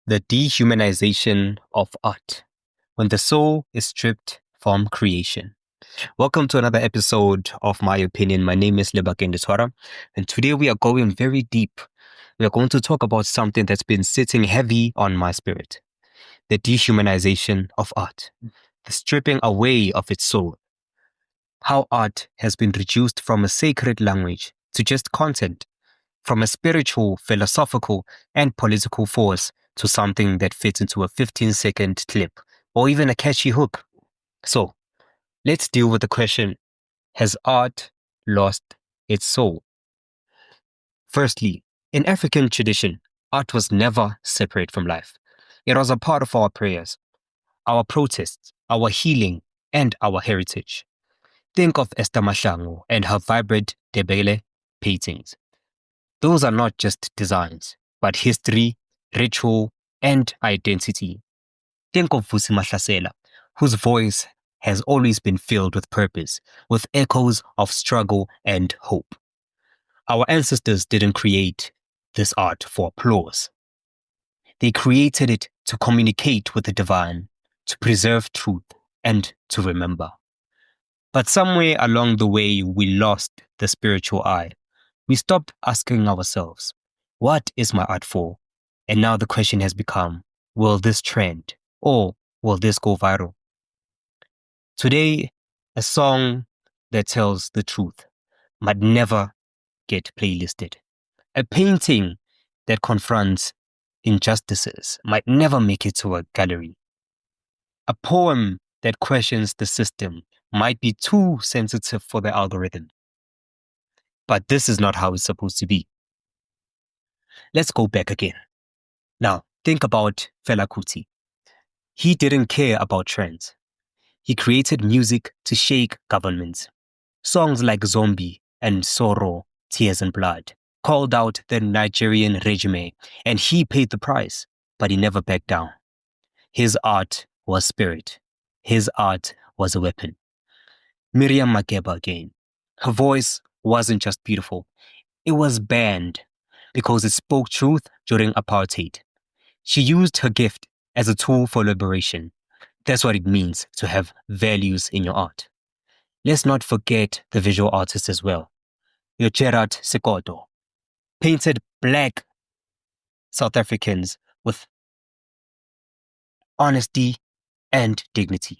The dehumanization of art, when the soul is stripped from creation. Welcome to another episode of My Opinion. My name is Lebakeng, and today we are going very deep. We are going to talk about something that's been sitting heavy on my spirit. The dehumanization of art, the stripping away of its soul. How art has been reduced from a sacred language to just content, from a spiritual, philosophical, and political force to something that fits into a 15-second clip or even a catchy hook. So, let's deal with the question, has art lost its soul? Firstly, in African tradition, art was never separate from life. It was a part of our prayers, our protests, our healing, and our heritage. Think of Esther Mahlangu and her vibrant Ndebele paintings. Those are not just designs, but history, ritual, and identity. Think of Vusi Mahlasela, whose voice has always been filled with purpose, with echoes of struggle and hope. Our ancestors didn't create this art for applause. They created it to communicate with the divine, to preserve truth, and to remember. But somewhere along the way, we lost the spiritual eye. We stopped asking ourselves, what is my art for? And now the question has become, will this trend or will this go viral? Today, a song that tells the truth might never get playlisted. A painting that confronts injustices might never make it to a gallery. A poem that questions the system might be too sensitive for the algorithm. But this is not how it's supposed to be. Let's go back again. Now, think about Fela Kuti. He didn't care about trends. He created music to shake governments. Songs like Zombie and Sorrow, Tears and Blood called out the Nigerian regime, and he paid the price, but he never backed down. His art was spirit. His art was a weapon. Miriam Makeba again. Her voice wasn't just beautiful. It was banned because it spoke truth during apartheid. She used her gift as a tool for liberation. That's what it means to have values in your art. Let's not forget the visual artists as well. Your Gerard Sekoto painted black South Africans with honesty and dignity.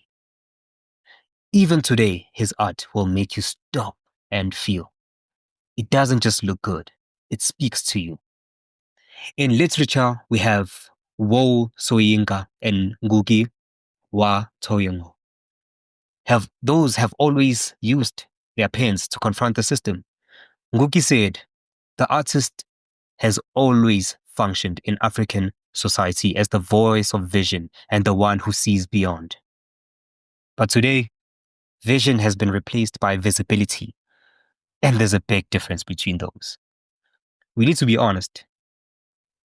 Even today, his art will make you stop and feel. It doesn't just look good, it speaks to you. In literature, we have Wole Soyinka and Ngũgĩ wa Thiong'o. Those have always used their pens to confront the system. Ngũgĩ said, the artist has always functioned in African society as the voice of vision and the one who sees beyond. But today, vision has been replaced by visibility. And there's a big difference between those. We need to be honest.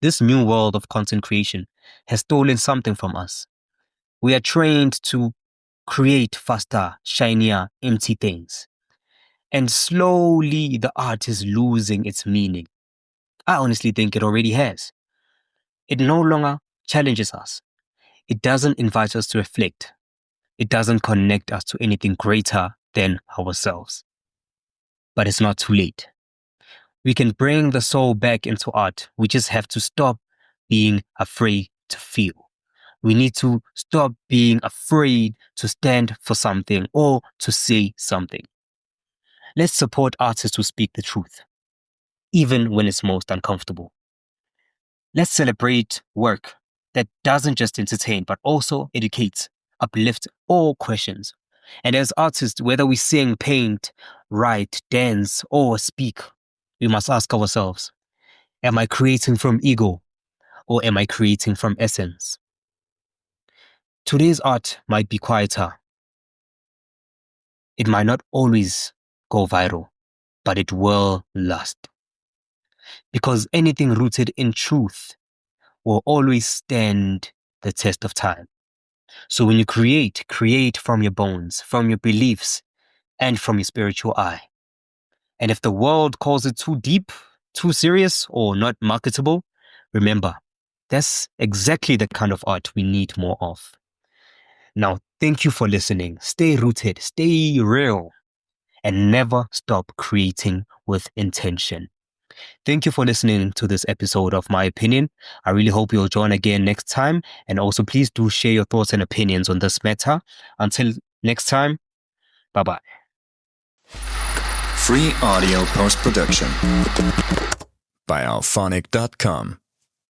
This new world of content creation has stolen something from us. We are trained to create faster, shinier, empty things. And slowly the art is losing its meaning. I honestly think it already has. It no longer challenges us. It doesn't invite us to reflect. It doesn't connect us to anything greater than ourselves. But it's not too late. We can bring the soul back into art. We just have to stop being afraid to feel. We need to stop being afraid to stand for something or to say something. Let's support artists who speak the truth, even when it's most uncomfortable. Let's celebrate work that doesn't just entertain, but also educates, uplifts, or questions. And as artists, whether we sing, paint, write, dance, or speak, we must ask ourselves, am I creating from ego or am I creating from essence? Today's art might be quieter. It might not always go viral, but it will last. Because anything rooted in truth will always stand the test of time. So when you create from your bones, from your beliefs, and from your spiritual eye. And if the world calls it too deep, too serious, or not marketable, remember, That's exactly the kind of art we need more of. Now, thank you for listening. Stay rooted, stay real, and never stop creating with intention. Thank you for listening to this episode of My Opinion. I really hope you'll join again next time. And also, please do share your thoughts and opinions on this matter. Until next time, bye-bye. Free audio post-production by alphonic.com.